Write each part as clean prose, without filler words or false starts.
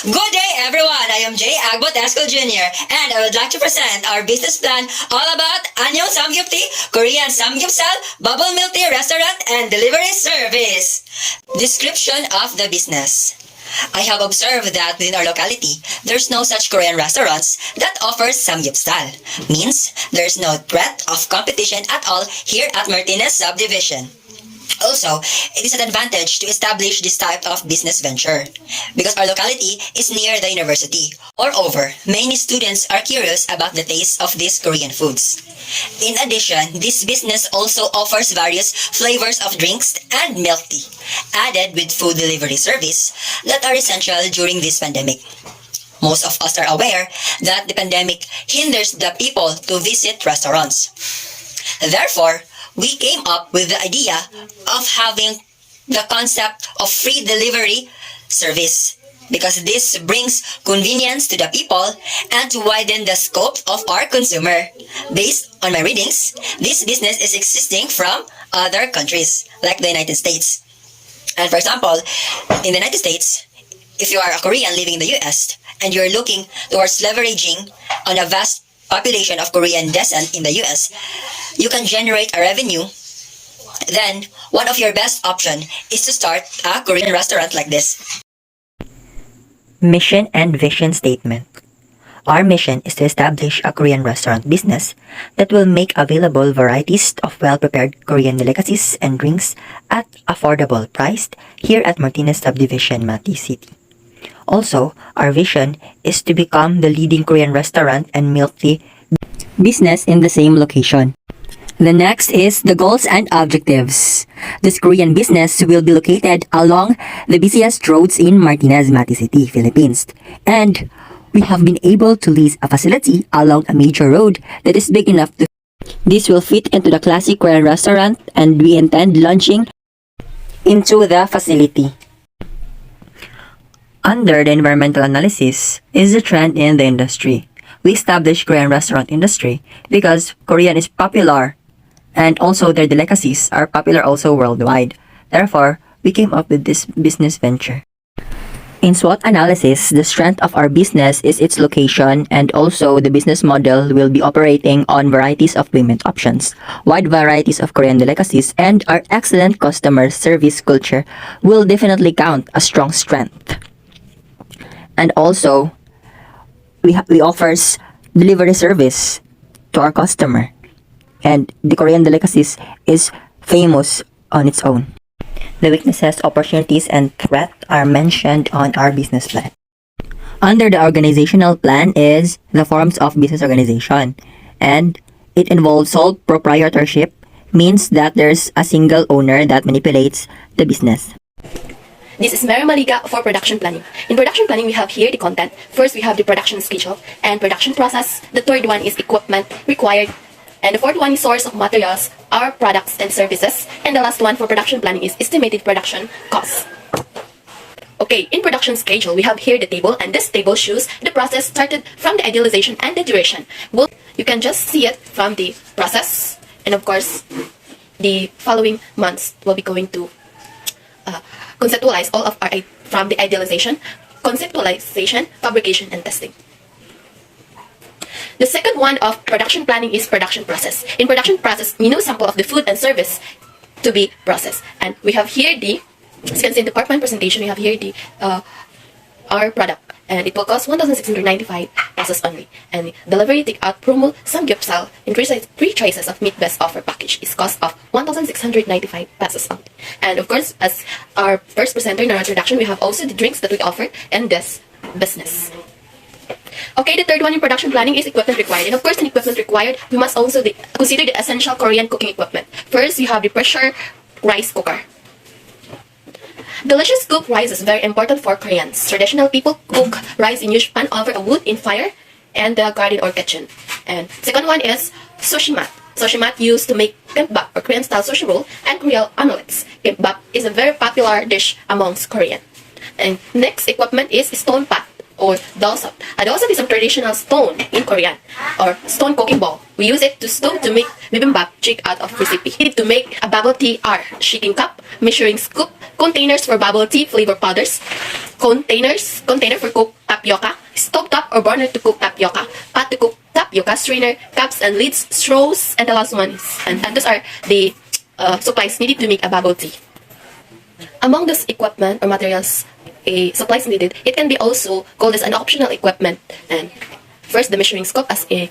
Good day, everyone. I am Jay Agbot Esco Jr. and I would like to present our business plan all about Anyong Samgyupti, Korean Samgyeopsal, Bubble Milk Tea Restaurant and Delivery Service. Description of the business. I have observed that within our locality, there's no such Korean restaurants that offers Samgyeopsal. Means there's no threat of competition at all here at Martinez Subdivision. Also, it is an advantage to establish this type of business venture because our locality is near the university. Moreover, many students are curious about the taste of these Korean foods. In addition, this business also offers various flavors of drinks and milk tea, added with food delivery service that are essential during this pandemic. Most of us are aware that the pandemic hinders the people to visit restaurants. Therefore, we came up with the idea of having the concept of free delivery service because this brings convenience to the people and to widen the scope of our consumer. Based on my readings, this business is existing from other countries like the United States. And for example, in the United States, if you are a Korean living in the US and you're looking towards leveraging on a vast population of Korean descent in the US, you can generate a revenue. Then, one of your best option is to start a Korean restaurant like this. Mission and vision statement. Our mission is to establish a Korean restaurant business that will make available varieties of well-prepared Korean delicacies and drinks at affordable price here at Martinez Subdivision, Mati City. Also, our vision is to become the leading Korean restaurant and milk tea business in the same location. The next is the goals and objectives. This Korean business will be located along the busiest roads in Martinez, Mati City, Philippines. And we have been able to lease a facility along a major road that is big enough to. This will fit into the classic Korean restaurant and we intend launching into the facility. Under the environmental analysis is the trend in the industry. We established Korean restaurant industry because Korean is popular and also their delicacies are popular also worldwide. Therefore, we came up with this business venture. In SWOT analysis, the strength of our business is its location and also the business model will be operating on varieties of payment options, wide varieties of Korean delicacies, and our excellent customer service culture will definitely count a strong strength. And also, we offers delivery service to our customer. And the Korean delicacies is famous on its own. The weaknesses, opportunities, and threats are mentioned on our business plan. Under the organizational plan is the forms of business organization. And it involves sole proprietorship, means that there's a single owner that manipulates the business. This is Mary Maliga for production planning. In production planning, we have here the content. First, we have the production schedule and production process. The third one is equipment required. And the fourth one is source of materials, our products and services. And the last one for production planning is estimated production costs. Okay, in production schedule, we have here the table. And this table shows the process started from the idealization and the duration. Well, you can just see it from the process. And of course, the following months will be going to conceptualize all of our from the idealization, conceptualization, fabrication, and testing. The second one of production planning is production process. In production process, we know sample of the food and service to be processed. And we have here the, as you can see in the PowerPoint presentation, we have here the our product. And it will cost 1,695 pesos only. And delivery take-out promo Samgyeopsal in three choices of meat best offer package is cost of 1,695 pesos only. And of course, as our first presenter in our introduction, we have also the drinks that we offer in this business. Okay, the third one in production planning is equipment required. And of course, in equipment required, we must also consider the essential Korean cooking equipment. First, you have the pressure rice cooker. Delicious cooked rice is very important for Koreans. Traditional people cook rice in huge pan over a wood in fire and the garden or kitchen. And second one is sushi mat. Sushi mat used to make kimbap or Korean style sushi roll and Korean omelets. Kimbap is a very popular dish amongst Korean. And next equipment is stone pot or dalsop. A dalsop is a traditional stone in Korean or stone cooking bowl. We use it to stone to make bibimbap trick out of recipe. Need to make a bubble tea are shaking cup, measuring scoop, containers for bubble tea flavor powders, container for cooked tapioca, stovetop or burner to cook tapioca, pot to cook tapioca, strainer, cups and lids, straws, and the last one is, and those are the supplies needed to make a bubble tea. Among those equipment or materials, supplies needed, it can be also called as an optional equipment. And first, the measuring scope as a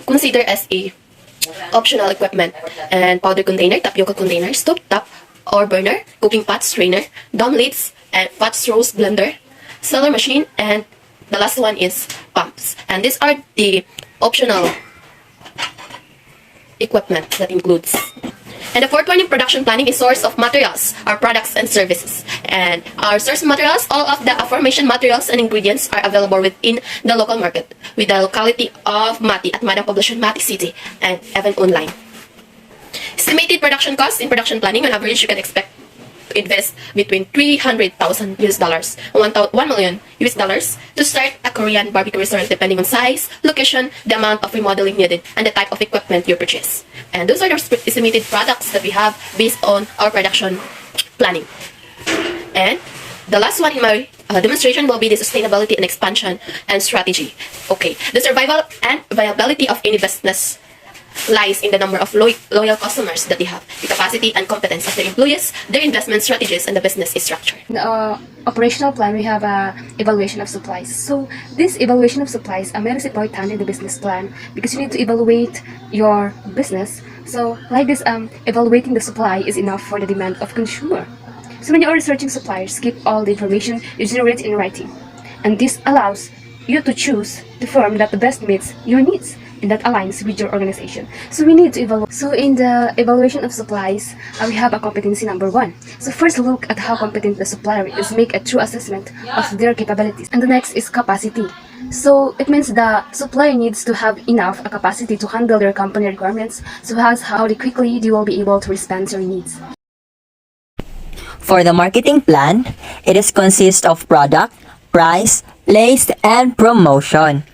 consider as a optional equipment, and powder container, tapioca container, stove top or burner, cooking pot, strainer, down lids, and pot straws, blender, cellar machine, and the last one is pumps. And these are the optional equipment that includes. And the fourth one in production planning is source of materials, our products and services. And our source materials, all of the aforementioned materials and ingredients are available within the local market, with the locality of Mati at Madam Poblacion, Mati City, and even online. Estimated production costs in production planning, on average, you can expect to invest between $300,000 and $1 million to start a Korean barbecue restaurant, depending on size, location, the amount of remodeling needed, and the type of equipment you purchase. And those are the estimated products that we have based on our production planning. And the last one in my demonstration will be the sustainability and expansion and strategy. Okay, the survival and viability of any business lies in the number of loyal customers that they have, the capacity and competence of their employees, their investment strategies, and the business structure. In the operational plan, we have evaluation of supplies. So this evaluation of supplies is important in the business plan because you need to evaluate your business. So like this, evaluating the supply is enough for the demand of consumer. So when you are researching suppliers, keep all the information you generate in writing. And this allows you to choose the firm that the best meets your needs and that aligns with your organization. So we need to evaluate. So in the evaluation of supplies, we have a competency number 1. So first look at how competent the supplier is, make a true assessment of their capabilities. And the next is capacity. So it means the supplier needs to have enough capacity to handle their company requirements, so as how quickly they will be able to respond to your needs. For the marketing plan, it is consist of product, price, place, and promotion.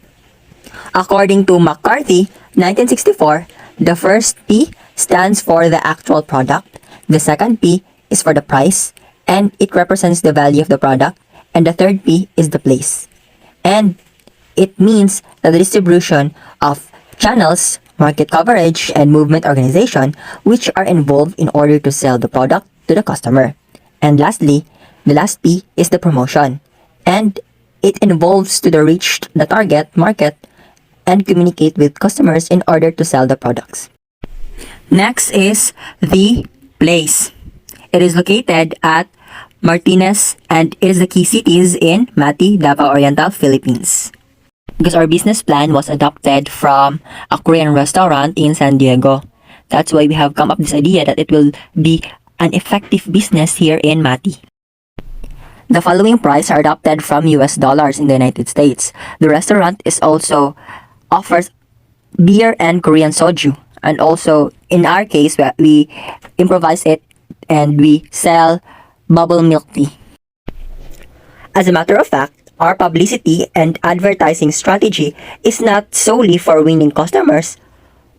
According to McCarthy, 1964, the first P stands for the actual product, the second P is for the price, and it represents the value of the product, and the third P is the place. And it means the distribution of channels, market coverage, and movement organization which are involved in order to sell the product to the customer. And lastly, the last P is the promotion, and it involves to the reach the target market and communicate with customers in order to sell the products. Next is the place. It is located at Martinez and it is the key cities in Mati, Davao Oriental, Philippines. Because our business plan was adopted from a Korean restaurant in San Diego. That's why we have come up with this idea that it will be an effective business here in Mati. The following prices are adopted from US dollars in the United States. The restaurant is also offers beer and Korean soju. And also, in our case, we improvise it and we sell bubble milk tea. As a matter of fact, our publicity and advertising strategy is not solely for winning customers,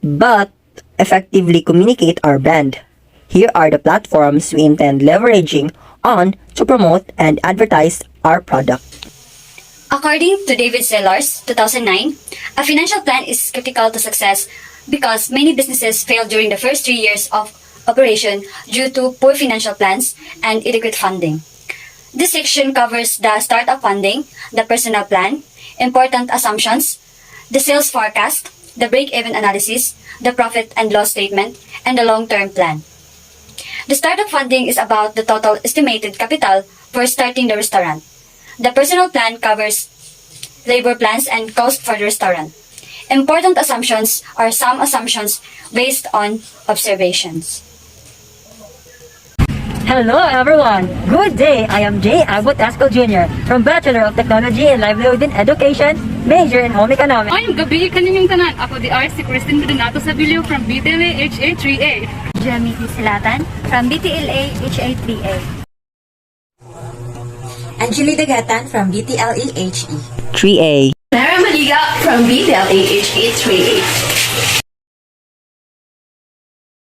but effectively communicate our brand. Here are the platforms we intend leveraging on to promote and advertise our product. According to David Sellars, 2009, a financial plan is critical to success because many businesses fail during the first 3 years of operation due to poor financial plans and inadequate funding. This section covers the startup funding, the personnel plan, important assumptions, the sales forecast, the break-even analysis, the profit and loss statement, and the long-term plan. The startup funding is about the total estimated capital for starting the restaurant. The personal plan covers labor plans and cost for the restaurant. Important assumptions are some assumptions based on observations. Hello everyone! Good day! I am J. Agbot Asco Jr. from Bachelor of Technology and Livelihood in Education, major in Home Economics. Ayong gabi kaninyong tanan. Ako di si Christine Medonato Sabilio from BTLA HA3A. Jeremy T. Silatan from BTLA HA3A. Anjali Dagatan from BTLE HE. 3A. Lara Maliga from BTLA HA3A.